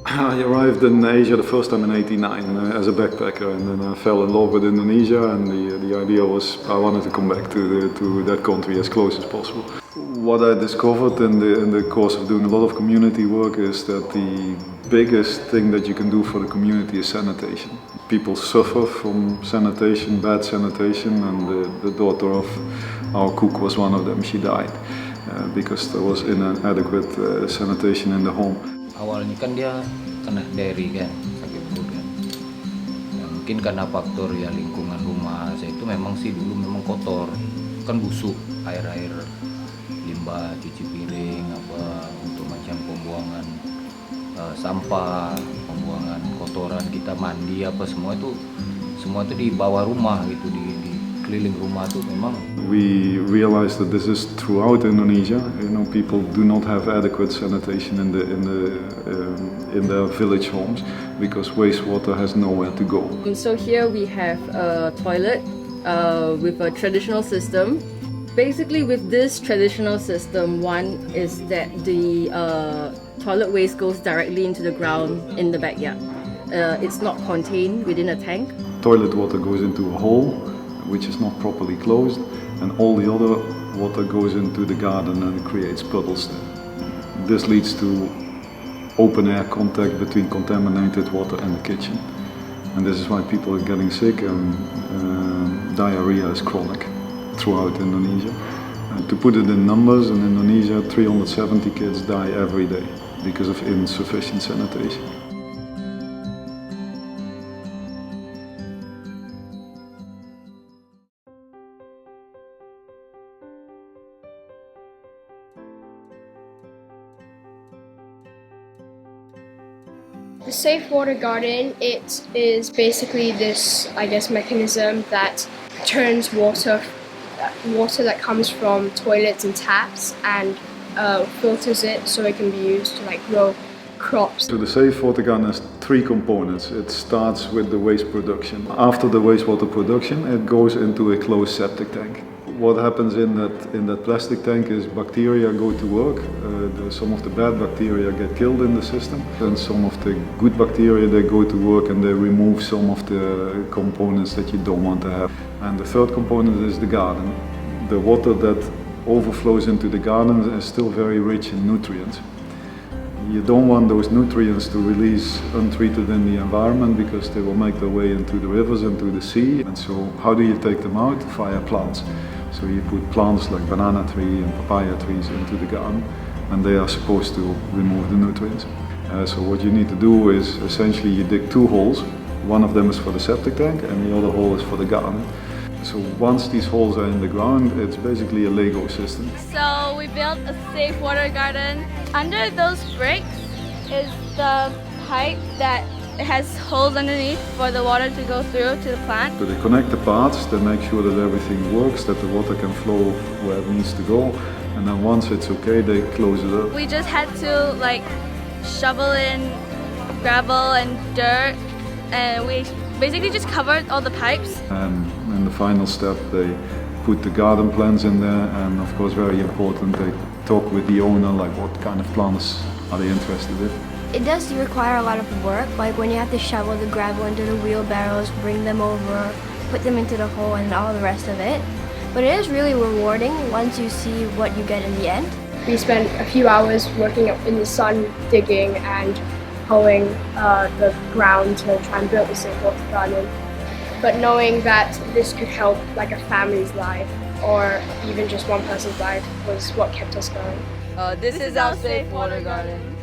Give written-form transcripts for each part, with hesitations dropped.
I arrived in Asia the first time in '89 as a backpacker, and then I fell in love with Indonesia, and the idea was I wanted to come back to that country as close as possible. What I discovered in the course of doing a lot of community work is that the biggest thing that you can do for the community is sanitation. People suffer from sanitation, bad sanitation, and the daughter of our cook was one of them. She died because there was inadequate sanitation in the home. Awalnya kan dia kena diare kan, sakit perut kan. Ya, mungkin karena faktor ya lingkungan rumah saya itu memang sih dulu memang kotor, kan busuk, air-air limbah, cuci piring, apa untuk macam pembuangan sampah, pembuangan kotoran kita mandi apa semua itu di bawah rumah gitu, di keliling rumah tuh memang. We realized that this is throughout Indonesia. You know, people do not have adequate sanitation in their village homes because wastewater has nowhere to go. So here we have a toilet with a traditional system. Basically, with this traditional system, one is that the toilet waste goes directly into the ground in the backyard. It's not contained within a tank. Toilet water goes into a hole which is not properly closed, and all the other water goes into the garden and creates puddles there. This leads to open air contact between contaminated water and the kitchen. And this is why people are getting sick, and diarrhea is chronic throughout Indonesia. To put it in numbers, in Indonesia 370 kids die every day because of insufficient sanitation. The Safe Water Garden, it is basically this, I guess, mechanism that turns water that comes from toilets and taps and filters it so it can be used to grow crops. So the Safe Water Garden has three components. It starts with the waste production. After the wastewater production, it goes into a closed septic tank. What happens in that plastic tank is bacteria go to work. Some of the bad bacteria get killed in the system, and some of the good bacteria, they go to work and they remove some of the components that you don't want to have. And the third component is the garden. The water that overflows into the garden is still very rich in nutrients. You don't want those nutrients to release untreated in the environment because they will make their way into the rivers and to the sea. And so how do you take them out? Via plants. So you put plants like banana tree and papaya trees into the garden, and they are supposed to remove the nutrients. So what you need to do is essentially you dig two holes. One of them is for the septic tank and the other hole is for the garden. So once these holes are in the ground, it's basically a Lego system. So we built a safe water garden. Under those bricks is the pipe that has holes underneath for the water to go through to the plant. So they connect the parts, they make sure that everything works, that the water can flow where it needs to go, and then once it's okay, they close it up. We just had to shovel in gravel and dirt, and we basically just covered all the pipes. And in the final step, they put the garden plants in there, and of course very important, they talk with the owner, like what kind of plants are they interested in. It does require a lot of work, like when you have to shovel the gravel into the wheelbarrows, bring them over, put them into the hole and all the rest of it. But it is really rewarding once you see what you get in the end. We spent a few hours working in the sun, digging and hoeing the ground to try and build the safe water garden. But knowing that this could help a family's life or even just one person's life was what kept us going. This is our safe water garden.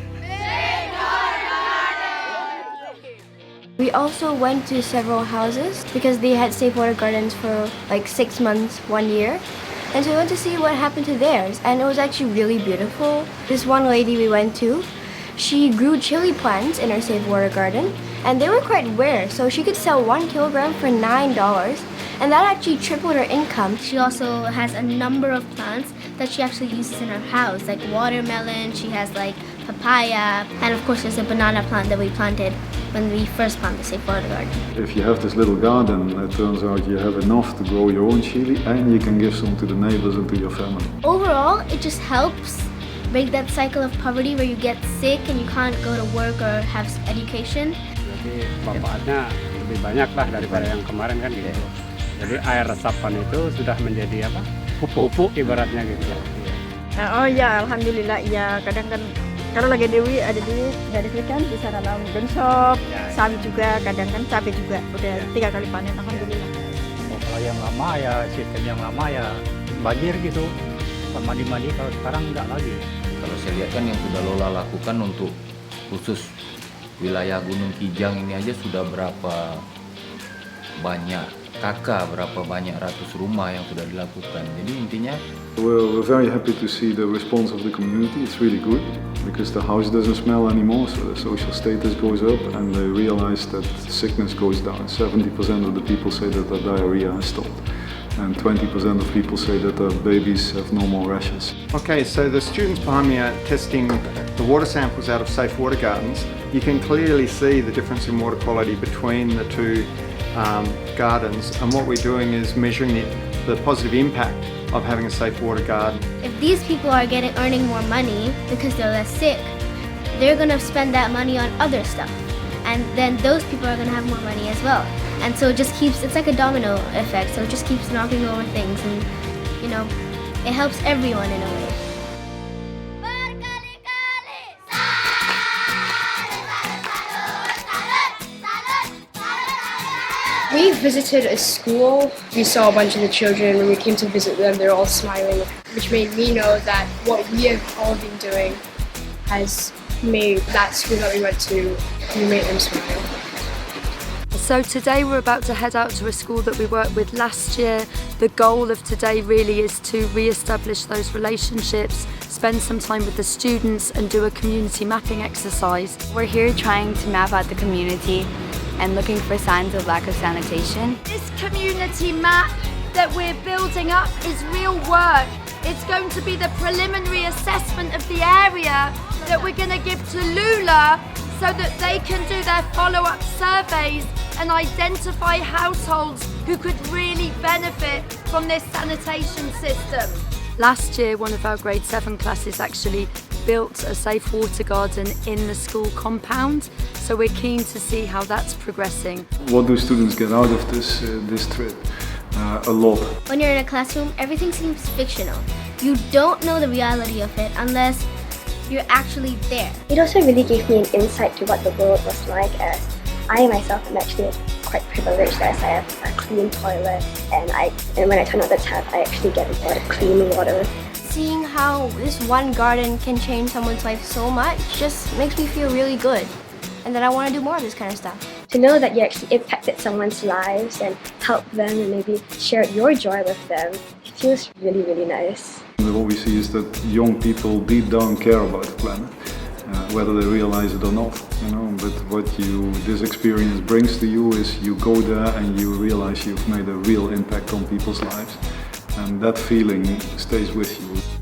We also went to several houses because they had safe water gardens for 6 months, 1 year. And so we went to see what happened to theirs, and it was actually really beautiful. This one lady we went to, she grew chili plants in her safe water garden, and they were quite rare, so she could sell 1 kilogram for $9, and that actually tripled her income. She also has a number of plants that she actually uses in her house, like watermelon, she has papaya, and of course there's a banana plant that we planted when we first planted the safe water garden. If you have this little garden, it turns out you have enough to grow your own chili, and you can give some to the neighbors and to your family. Overall, it just helps break that cycle of poverty where you get sick and you can't go to work or have education. Jadi manfaatnya lebih banyak lah daripada yang kemarin kan gitu. Jadi air resapan itu sudah menjadi apa? Pupuk ibaratnya gitu. Oh ya, alhamdulillah ya. Kadang kan kalau lagi Dewi ada duit, nggak ada duit kan bisa nanam genshop, sawi juga, kadang kan cabai juga. Udah 3 kali panen, alhamdulillah. Kalau yang lama ya sistem yang lama ya banjir gitu. Mandi-mandi, kalau sekarang enggak lagi. Kalau saya lihat kan yang sudah LooLa lakukan untuk khusus wilayah Gunung Kijang ini aja sudah berapa banyak kakak, berapa banyak ratus rumah yang sudah dilakukan. Jadi intinya We're very happy to see the response of the community. It's really good because the house doesn't smell anymore, so the social status goes up and they realize that sickness goes down. 70% of the people say that their diarrhea has stopped. And 20% of people say that their babies have no more rashes. Okay, so the students behind me are testing the water samples out of safe water gardens. You can clearly see the difference in water quality between the two gardens, and what we're doing is measuring the positive impact of having a safe water garden. If these people are earning more money because they're less sick, they're gonna spend that money on other stuff. And then those people are gonna have more money as well. And so it just keeps, it's like a domino effect, so it just keeps knocking over things and, you know, it helps everyone in a way. We visited a school. We saw a bunch of the children. When we came to visit them, they're all smiling, which made me know that what we have all been doing has made that school that we went to, we made them smile. So today we're about to head out to a school that we worked with last year. The goal of today really is to re-establish those relationships, spend some time with the students and do a community mapping exercise. We're here trying to map out the community and looking for signs of lack of sanitation. This community map that we're building up is real work. It's going to be the preliminary assessment of the area that we're going to give to LooLa so that they can do their follow-up surveys and identify households who could really benefit from this sanitation system. Last year, one of our grade 7 classes actually built a safe water garden in the school compound, so we're keen to see how that's progressing. What do students get out of this trip? A lot. When you're in a classroom, everything seems fictional. You don't know the reality of it unless you're actually there. It also really gave me an insight to what the world was like, as I myself am actually quite privileged as I have a clean toilet and when I turn on the tap I actually get a lot of clean water. Seeing how this one garden can change someone's life so much just makes me feel really good, and then I want to do more of this kind of stuff. To know that you actually impacted someone's lives and helped them and maybe shared your joy with them, it feels really, really nice. What we see is that young people deep down care about the planet, whether they realize it or not, you know. But what this experience brings to you is you go there and you realize you've made a real impact on people's lives, and that feeling stays with you.